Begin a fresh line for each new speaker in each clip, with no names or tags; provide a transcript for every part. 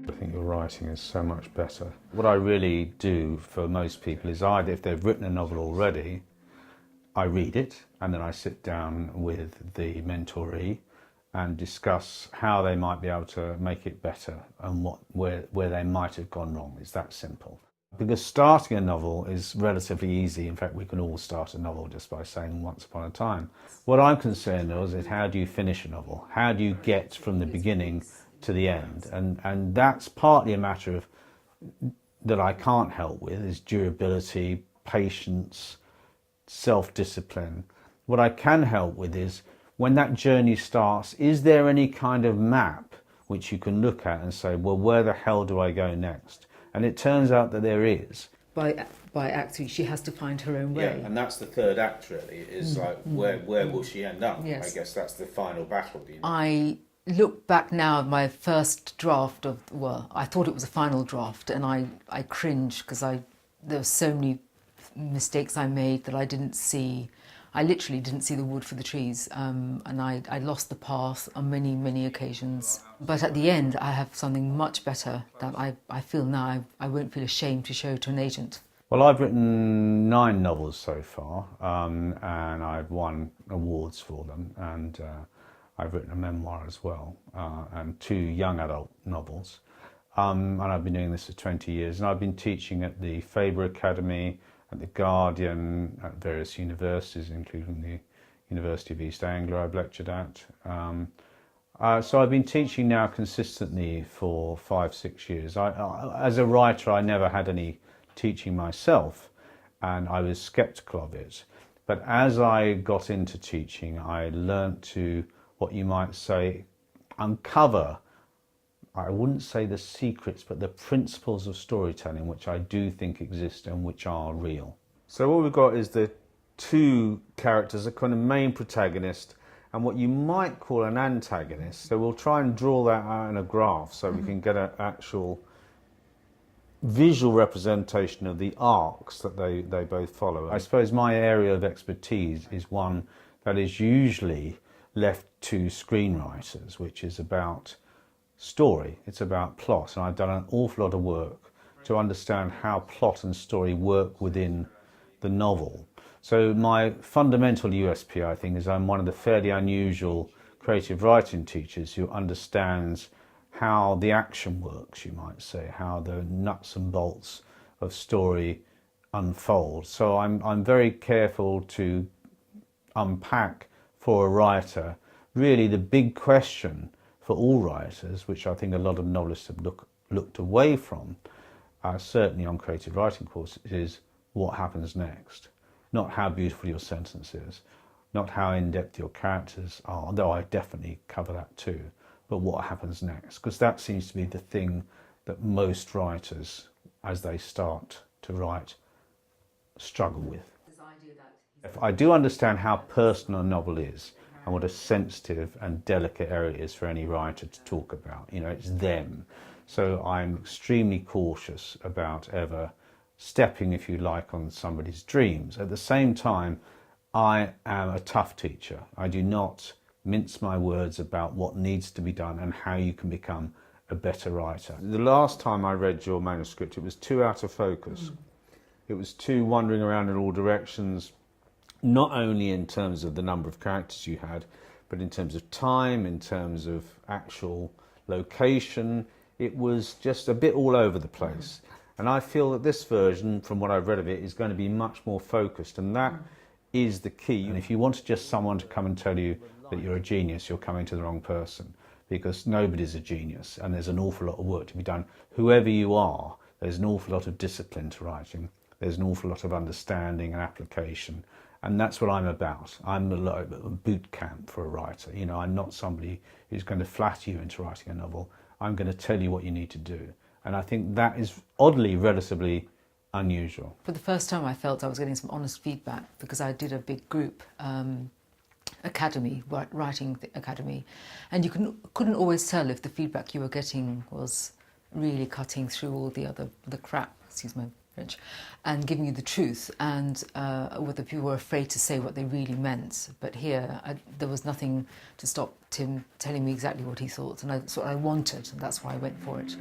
I think your writing is so much better. What I really do for most people is either, if they've written a novel already, I read it and then I sit down with the mentoree and discuss how they might be able to make it better and where they might have gone wrong. It's that simple. Because starting a novel is relatively easy. In fact, we can all start a novel just by saying once upon a time. What I'm concerned with is how do you finish a novel? How do you get from the beginning to the end? And that's partly a matter of that I can't help with is durability, patience, self-discipline. What I can help with is when that journey starts, is there any kind of map which you can look at and say, well, where the hell do I go next? And it turns out that there is.
By acting, she has to find her own way.
Yeah, and that's the third act really, is where will she end up?
Yes.
I guess that's the final battle.
I look back now at my first draft of, well, I thought it was a final draft, and I cringe because there were so many mistakes I made that I didn't see. I literally didn't see the wood for the trees, and I lost the path on many, many occasions. But at the end, I have something much better that I feel now I won't feel ashamed to show to an agent.
Well, I've written 9 novels so far, and I've won awards for them, and I've written a memoir as well, and 2 young adult novels. And I've been doing this for 20 years, and I've been teaching at the Faber Academy, at the Guardian, at various universities, including the University of East Anglia I've lectured at. So I've been teaching now consistently for 5-6 years. As a writer, I never had any teaching myself, and I was sceptical of it. But as I got into teaching, I learnt to, what you might say, uncover, I wouldn't say the secrets, but the principles of storytelling, which I do think exist and which are real. So what we've got is the 2 characters, a kind of main protagonist and what you might call an antagonist. So we'll try and draw that out in a graph so we can get an actual visual representation of the arcs that they both follow. I suppose my area of expertise is one that is usually left to screenwriters, which is about story, it's about plot, and I've done an awful lot of work to understand how plot and story work within the novel. So my fundamental USP, I think, is I'm one of the fairly unusual creative writing teachers who understands how the action works, you might say, how the nuts and bolts of story unfold. So I'm very careful to unpack for a writer really the big question for all writers, which I think a lot of novelists have looked away from, certainly on creative writing courses, is what happens next. Not how beautiful your sentence is, not how in-depth your characters are, though I definitely cover that too, but what happens next, because that seems to be the thing that most writers, as they start to write, struggle with. I do understand how personal a novel is, and what a sensitive and delicate area it is for any writer to talk about. You know, it's them. So I'm extremely cautious about ever stepping, if you like, on somebody's dreams. At the same time, I am a tough teacher. I do not mince my words about what needs to be done and how you can become a better writer. The last time I read your manuscript, it was too out of focus. It was too wandering around in all directions, not only in terms of the number of characters you had, but in terms of time, in terms of actual location. It was just a bit all over the place. And I feel that this version, from what I've read of it, is going to be much more focused, and that is the key. And if you wanted just someone to come and tell you that you're a genius, you're coming to the wrong person, because nobody's a genius, and there's an awful lot of work to be done. Whoever you are, there's an awful lot of discipline to writing. There's an awful lot of understanding and application. And that's what I'm about. I'm a boot camp for a writer. You know, I'm not somebody who's going to flatter you into writing a novel. I'm going to tell you what you need to do. And I think that is oddly relatively unusual.
For the first time I felt I was getting some honest feedback, because I did a big group academy, writing academy, and you couldn't always tell if the feedback you were getting was really cutting through all the crap, excuse my and giving you the truth, and whether people were afraid to say what they really meant. But here, there was nothing to stop Tim telling me exactly what he thought, and that's what I wanted, and that's why I went for it.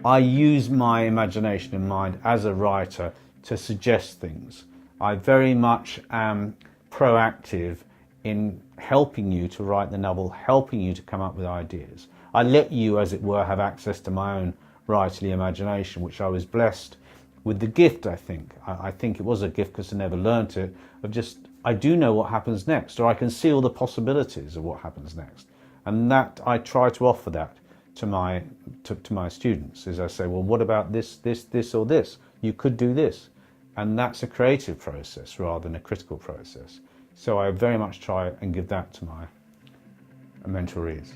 I use my imagination and mind as a writer to suggest things. I very much am proactive in helping you to write the novel, helping you to come up with ideas. I let you, as it were, have access to my own writerly imagination, which I was blessed with the gift, I think. I think it was a gift because I never learnt it, of just, I do know what happens next, or I can see all the possibilities of what happens next. And that, I try to offer that to my students, is I say, well, what about this, or this? You could do this. And that's a creative process rather than a critical process. So I very much try and give that to my mentorees.